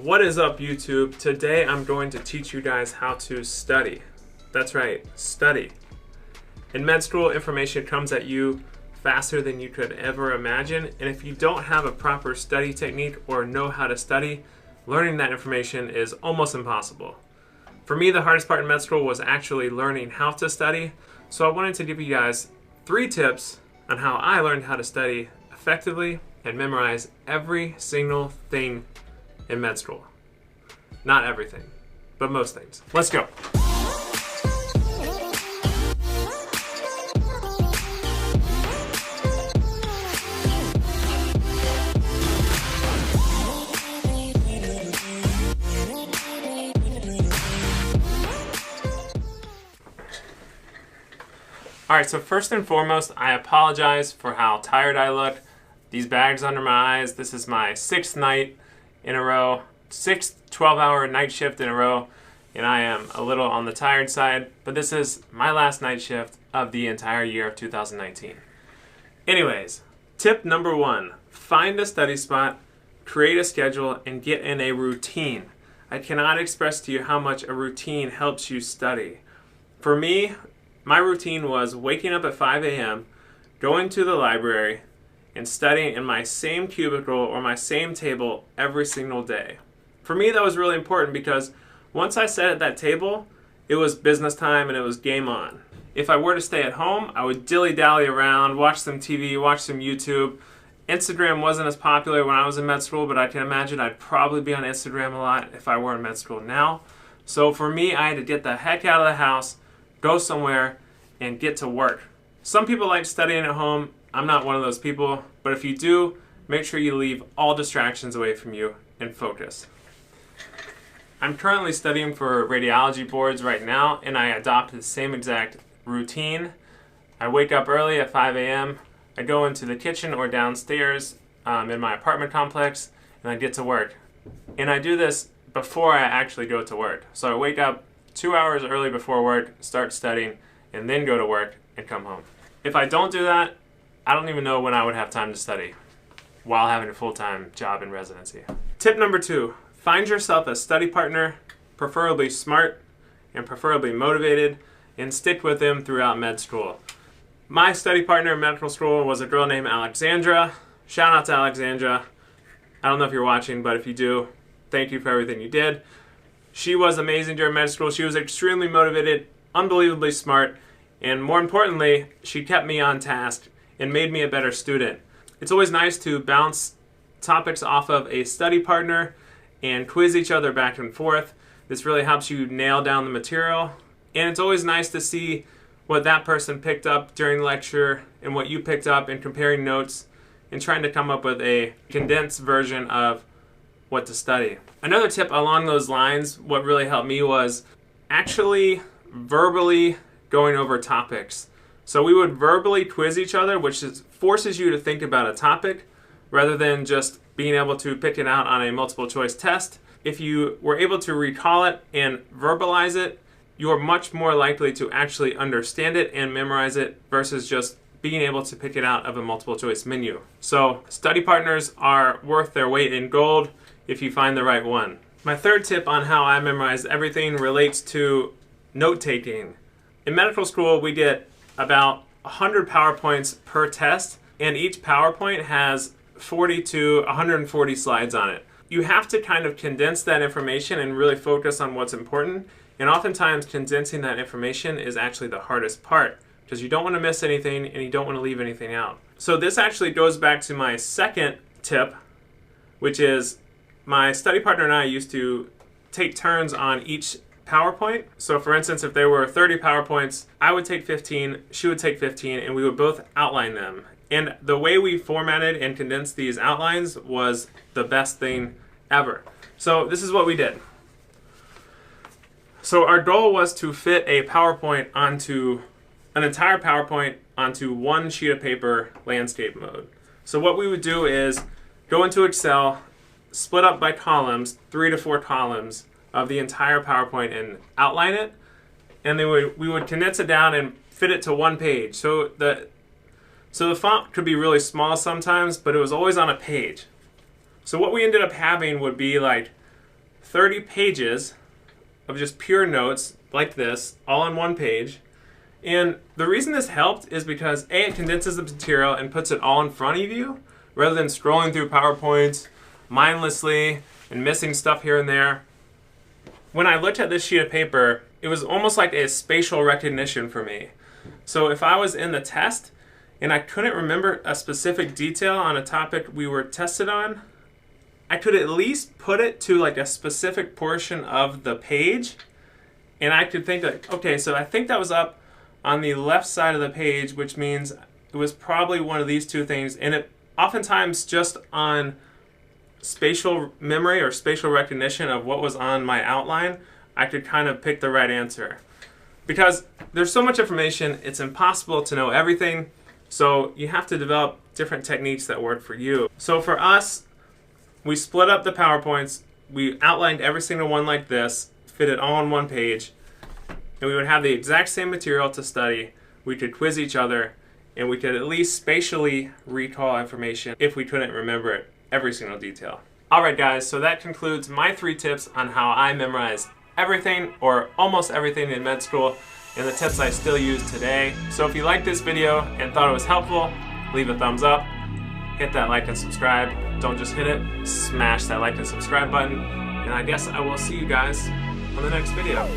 What is up, YouTube? Today I'm going to teach you guys how to study. That's right, study. In med school, information comes at you faster than you could ever imagine, and if you don't have a proper study technique or know how to study, learning that information is almost impossible. For me, the hardest part in med school was actually learning how to study, so I wanted to give you guys 3 tips on how I learned how to study effectively and memorize every single thing in med school. Not everything, but most things. Let's go. Alright, so first and foremost, I apologize for how tired I look. These bags under my eyes, this is my 6th night in a row, 6th 12-hour night shift in a row, and I am a little on the tired side, but this is my last night shift of the entire year of 2019. Anyways, tip number 1, find a study spot, create a schedule, and get in a routine. I cannot express to you how much a routine helps you study. For me, my routine was waking up at 5 a.m., going to the library, and studying in my same cubicle or my same table every single day. For me, that was really important because once I sat at that table, it was business time and it was game on. If I were to stay at home, I would dilly-dally around, watch some TV, watch some YouTube. Instagram wasn't as popular when I was in med school, but I can imagine I'd probably be on Instagram a lot if I were in med school now. So for me, I had to get the heck out of the house, go somewhere, and get to work. Some people like studying at home. I'm not one of those people, but if you do, make sure you leave all distractions away from you and focus. I'm currently studying for radiology boards right now, and I adopted the same exact routine. I wake up early at 5 a.m., I go into the kitchen or downstairs in my apartment complex, and I get to work. And I do this before I actually go to work. So I wake up 2 hours early before work, start studying, and then go to work and come home. If I don't do that, I don't even know when I would have time to study while having a full-time job in residency. Tip number 2, find yourself a study partner, preferably smart and preferably motivated, and stick with them throughout med school. My study partner in medical school was a girl named Alexandra. Shout out to Alexandra. I don't know if you're watching, but if you do, thank you for everything you did. She was amazing during med school. She was extremely motivated, unbelievably smart, and more importantly, she kept me on task and made me a better student. It's always nice to bounce topics off of a study partner and quiz each other back and forth. This really helps you nail down the material, and it's always nice to see what that person picked up during lecture and what you picked up, and comparing notes and trying to come up with a condensed version of what to study. Another tip along those lines, what really helped me was actually verbally going over topics. So we would verbally quiz each other, which forces you to think about a topic rather than just being able to pick it out on a multiple choice test. If you were able to recall it and verbalize it, you're much more likely to actually understand it and memorize it versus just being able to pick it out of a multiple choice menu. So study partners are worth their weight in gold if you find the right one. My third tip on how I memorize everything relates to note-taking. In medical school, we get about 100 PowerPoints per test, and each PowerPoint has 40 to 140 slides on it. You have to kind of condense that information and really focus on what's important, and oftentimes condensing that information is actually the hardest part because you don't want to miss anything and you don't want to leave anything out. So this actually goes back to my second tip, which is my study partner and I used to take turns on each PowerPoint. So for instance, if there were 30 PowerPoints, I would take 15, she would take 15, and we would both outline them. And the way we formatted and condensed these outlines was the best thing ever. So this is what we did. So our goal was to fit a PowerPoint onto an entire PowerPoint onto one sheet of paper, landscape mode. So what we would do is go into Excel, split up by columns, 3 to 4 columns of the entire PowerPoint and outline it, and then we would condense it down and fit it to one page. So the font could be really small sometimes, but it was always on a page. So what we ended up having would be like 30 pages of just pure notes like this, all on one page. And the reason this helped is because A, it condenses the material and puts it all in front of you, rather than scrolling through PowerPoints mindlessly and missing stuff here and there. When I looked at this sheet of paper, it was almost like a spatial recognition for me. So if I was in the test and I couldn't remember a specific detail on a topic we were tested on, I could at least put it to like a specific portion of the page, and I could think like, okay, so I think that was up on the left side of the page, which means it was probably one of these two things. And it oftentimes just on spatial memory or spatial recognition of what was on my outline, I could kind of pick the right answer. Because there's so much information, it's impossible to know everything, so you have to develop different techniques that work for you. So for us, we split up the PowerPoints, we outlined every single one like this, fit it all on one page, and we would have the exact same material to study. We could quiz each other, and we could at least spatially recall information if we couldn't remember it, every single detail. Alright guys, so that concludes my 3 tips on how I memorized everything or almost everything in med school, and the tips I still use today. So if you liked this video and thought it was helpful, leave a thumbs up, hit that like and subscribe. Don't just hit it, smash that like and subscribe button, and I guess I will see you guys on the next video.